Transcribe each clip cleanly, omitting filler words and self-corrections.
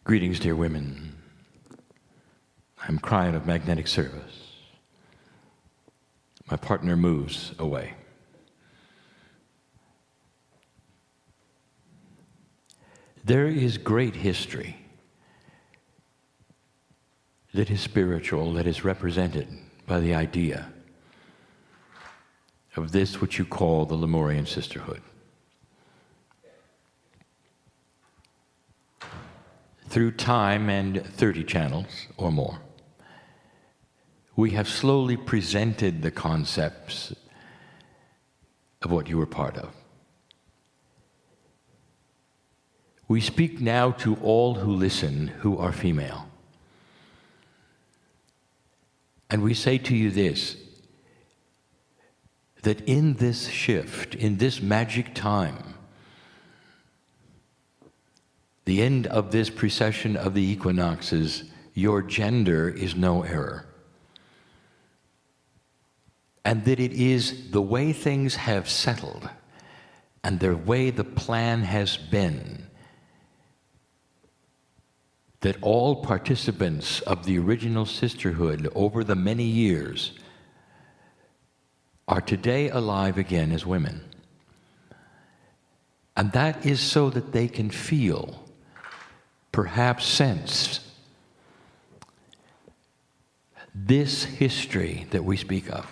Greetings, dear women. I'm Kryon of Magnetic Service. My partner moves away. There is great history that is spiritual, that is represented by the idea of this which you call the Lemurian Sisterhood. Through time and 30 channels or more, we have slowly presented the concepts of what you were part of. We speak now to all who listen who are female. And we say to you this, that in this shift, in this magic time, the end of this precession of the equinoxes, your gender is no error. And that it is the way things have settled and the way the plan has been that all participants of the original sisterhood over the many years are today alive again as women. And that is so that they can feel, perhaps sense, this history that we speak of.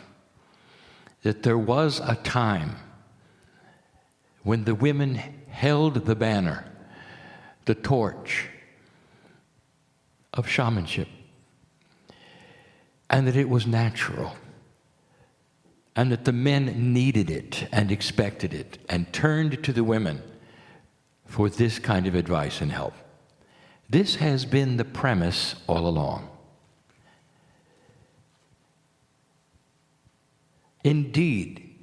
That there was a time when the women held the banner, the torch of shamanship, and that it was natural, and that the men needed it and expected it and turned to the women for this kind of advice and help. This has been the premise all along. Indeed,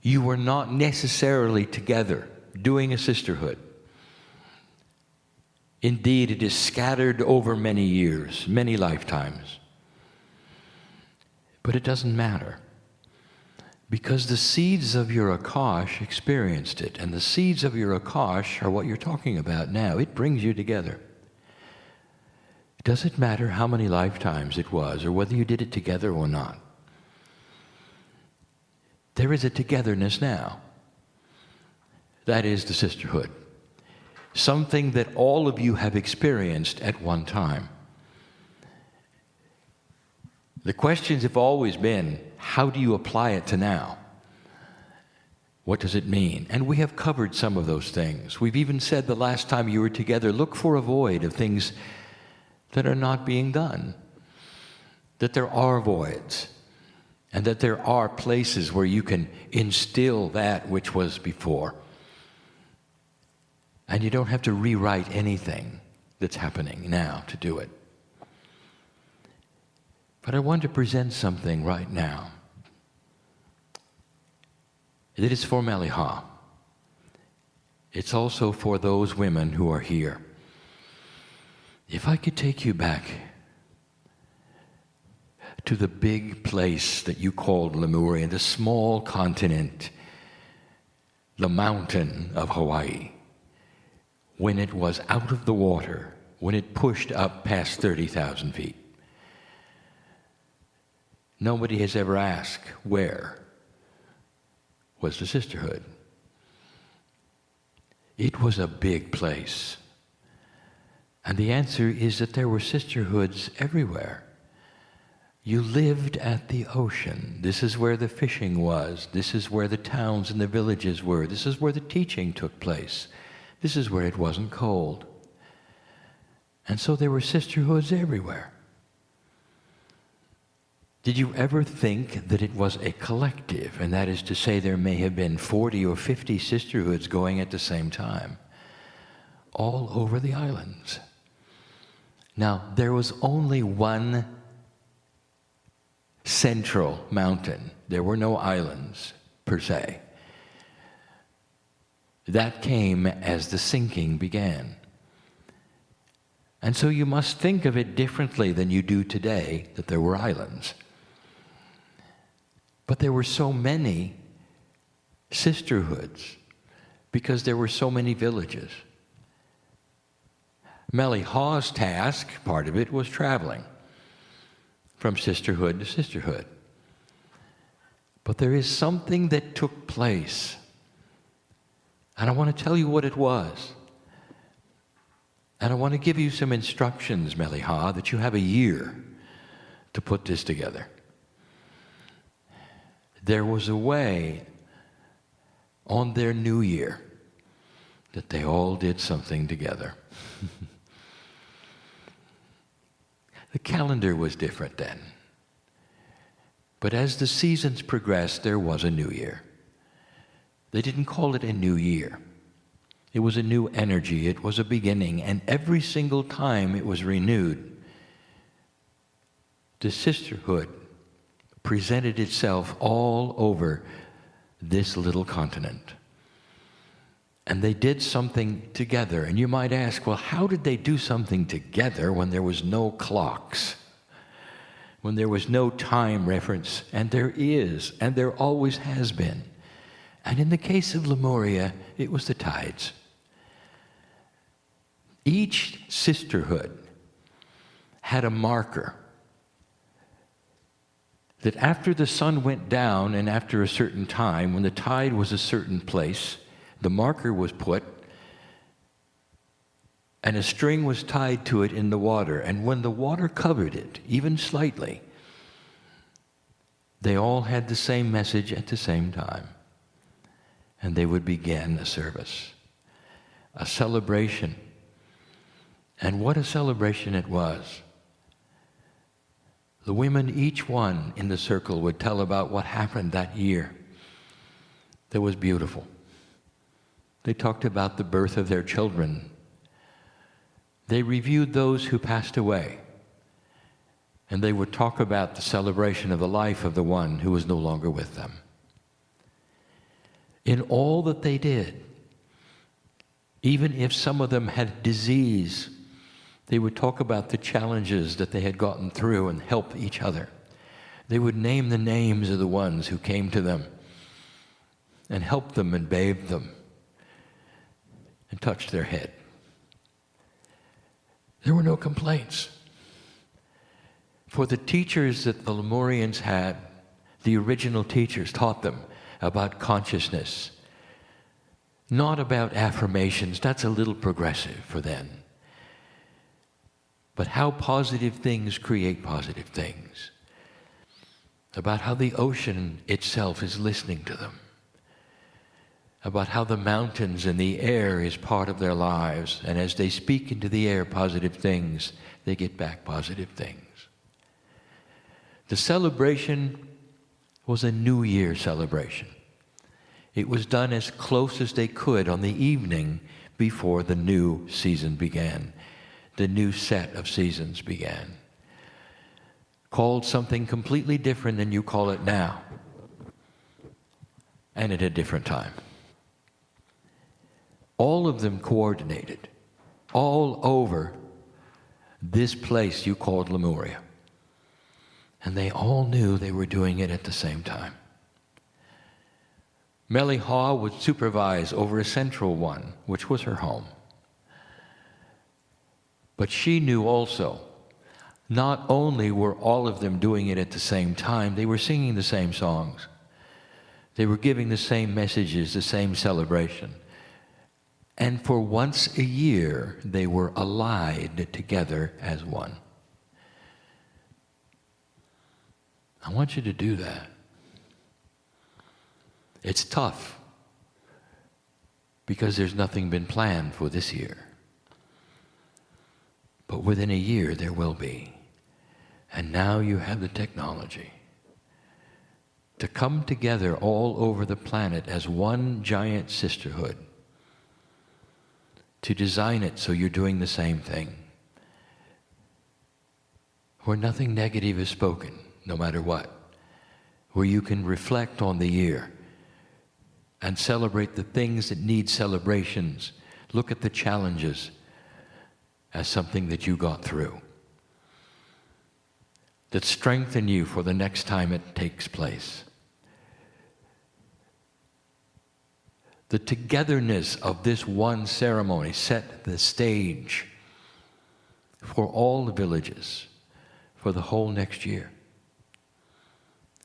you were not necessarily together doing a sisterhood. Indeed, it is scattered over many years, many lifetimes. But it doesn't matter, because the seeds of your Akash experienced it, and the seeds of your Akash are what you're talking about now. It brings you together. Does it matter how many lifetimes it was, or whether you did it together or not? There is a togetherness now. That is the sisterhood. Something that all of you have experienced at one time. The questions have always been, how do you apply it to now? What does it mean? And we have covered some of those things. We've even said the last time you were together, look for a void of things that are not being done. That there are voids. And that there are places where you can instill that which was before. And you don't have to rewrite anything that's happening now to do it. But I want to present something right now that is for Meliha. It's also for those women who are here. If I could take you back to the big place that you called Lemuria, the small continent, the mountain of Hawaii, when it was out of the water, when it pushed up past 30,000 feet. Nobody has ever asked, where was the sisterhood? It was a big place. And the answer is that there were sisterhoods everywhere. You lived at the ocean. This is where the fishing was. This is where the towns and the villages were. This is where the teaching took place. This is where it wasn't cold. And so there were sisterhoods everywhere. Did you ever think that it was a collective? And that is to say, there may have been 40 or 50 sisterhoods going at the same time, all over the islands. Now, there was only one central mountain. There were no islands, per se. That came as the sinking began. And so you must think of it differently than you do today, that there were islands. But there were so many sisterhoods because there were so many villages. Melly Haw's task, part of it, was traveling from sisterhood to sisterhood. But there is something that took place, and I want to tell you what it was. And I want to give you some instructions, Melly Ha, that you have a year to put this together. There was a way on their new year that they all did something together. The calendar was different then. But as the seasons progressed, there was a new year. They didn't call it a new year. It was a new energy. It was a beginning. And every single time it was renewed, the sisterhood presented itself all over this little continent. And they did something together. And you might ask, well, how did they do something together when there was no clocks? When there was no time reference? And there is, and there always has been. And in the case of Lemuria, it was the tides. Each sisterhood had a marker that after the sun went down and after a certain time, when the tide was a certain place, the marker was put and a string was tied to it in the water. And when the water covered it, even slightly, they all had the same message at the same time. And they would begin a service, a celebration. And what a celebration it was. The women, each one in the circle, would tell about what happened that year that was beautiful. They talked about the birth of their children. They reviewed those who passed away. And they would talk about the celebration of the life of the one who was no longer with them. In all that they did, even if some of them had disease, they would talk about the challenges that they had gotten through and help each other. They would name the names of the ones who came to them and helped them and bathed them and touched their head. There were no complaints. For the teachers that the Lemurians had, the original teachers taught them about consciousness, not about affirmations. That's a little progressive for them. But how positive things create positive things. About how the ocean itself is listening to them. About how the mountains and the air is part of their lives. And as they speak into the air positive things, they get back positive things. The celebration was a New Year celebration. It was done as close as they could on the evening before the new season began. The new set of seasons began. Called something completely different than you call it now. And at a different time. All of them coordinated. All over this place you called Lemuria. And they all knew they were doing it at the same time. Melly Ha would supervise over a central one, which was her home. But she knew also, not only were all of them doing it at the same time, they were singing the same songs. They were giving the same messages, the same celebration. And for once a year, they were allied together as one. I want you to do that. It's tough because there's nothing been planned for this year. But within a year there will be. And now you have the technology to come together all over the planet as one giant sisterhood, to design it so you're doing the same thing, where nothing negative is spoken, no matter what, where you can reflect on the year and celebrate the things that need celebrations, look at the challenges as something that you got through, that strengthen you for the next time it takes place. The togetherness of this one ceremony set the stage for all the villages for the whole next year.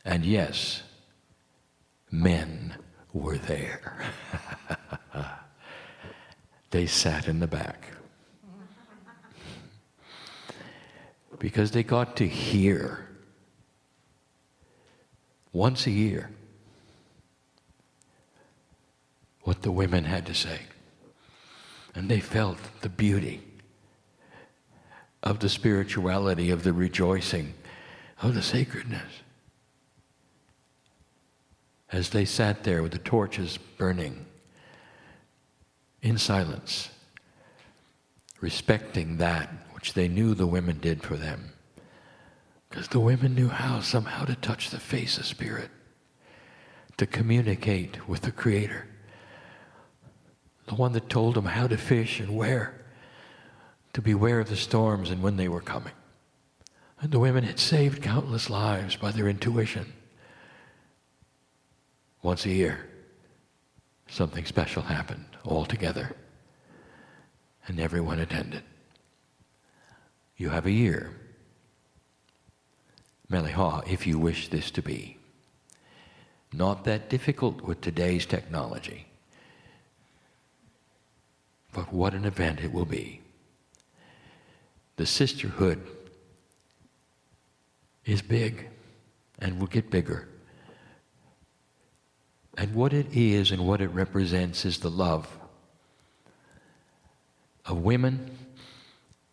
And yes, men were there. They sat in the back. Because they got to hear once a year what the women had to say. And they felt the beauty of the spirituality, of the rejoicing, of the sacredness. As they sat there with the torches burning in silence, respecting that which they knew the women did for them. Because the women knew how somehow to touch the face of spirit, to communicate with the Creator, the one that told them how to fish and where, to beware of the storms and when they were coming. And the women had saved countless lives by their intuition. Once a year, something special happened all together, and everyone attended. You have a year, Meliha, if you wish this to be. Not that difficult with today's technology, but what an event it will be. The sisterhood is big and will get bigger. And what it is and what it represents is the love of women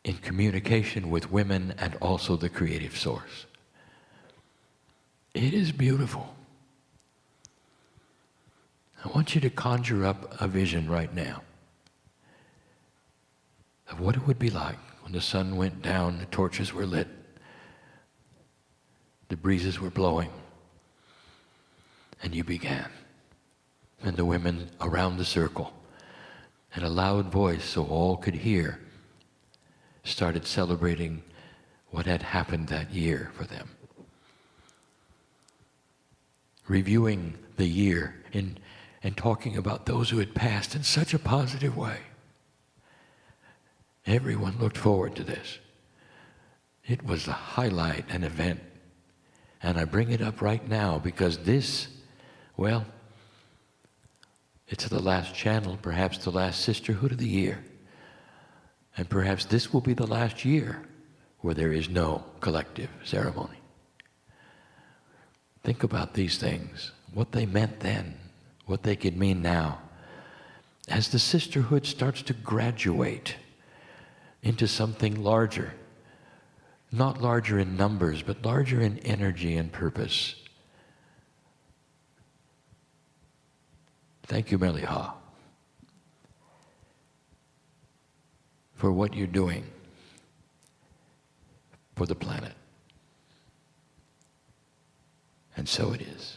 in communication with women and also the creative source. It is beautiful. I want you to conjure up a vision right now of what it would be like when the sun went down, the torches were lit, the breezes were blowing, and you began. And the women around the circle, in a loud voice so all could hear, started celebrating what had happened that year for them. Reviewing the year and talking about those who had passed in such a positive way. Everyone looked forward to this. It was a highlight, an event. And I bring it up right now because this, well, it's the last channel, perhaps the last sisterhood of the year. And perhaps this will be the last year where there is no collective ceremony. Think about these things, what they meant then, what they could mean now. As the sisterhood starts to graduate into something larger, not larger in numbers, but larger in energy and purpose. Thank you, Meliha, for what you're doing for the planet. And so it is.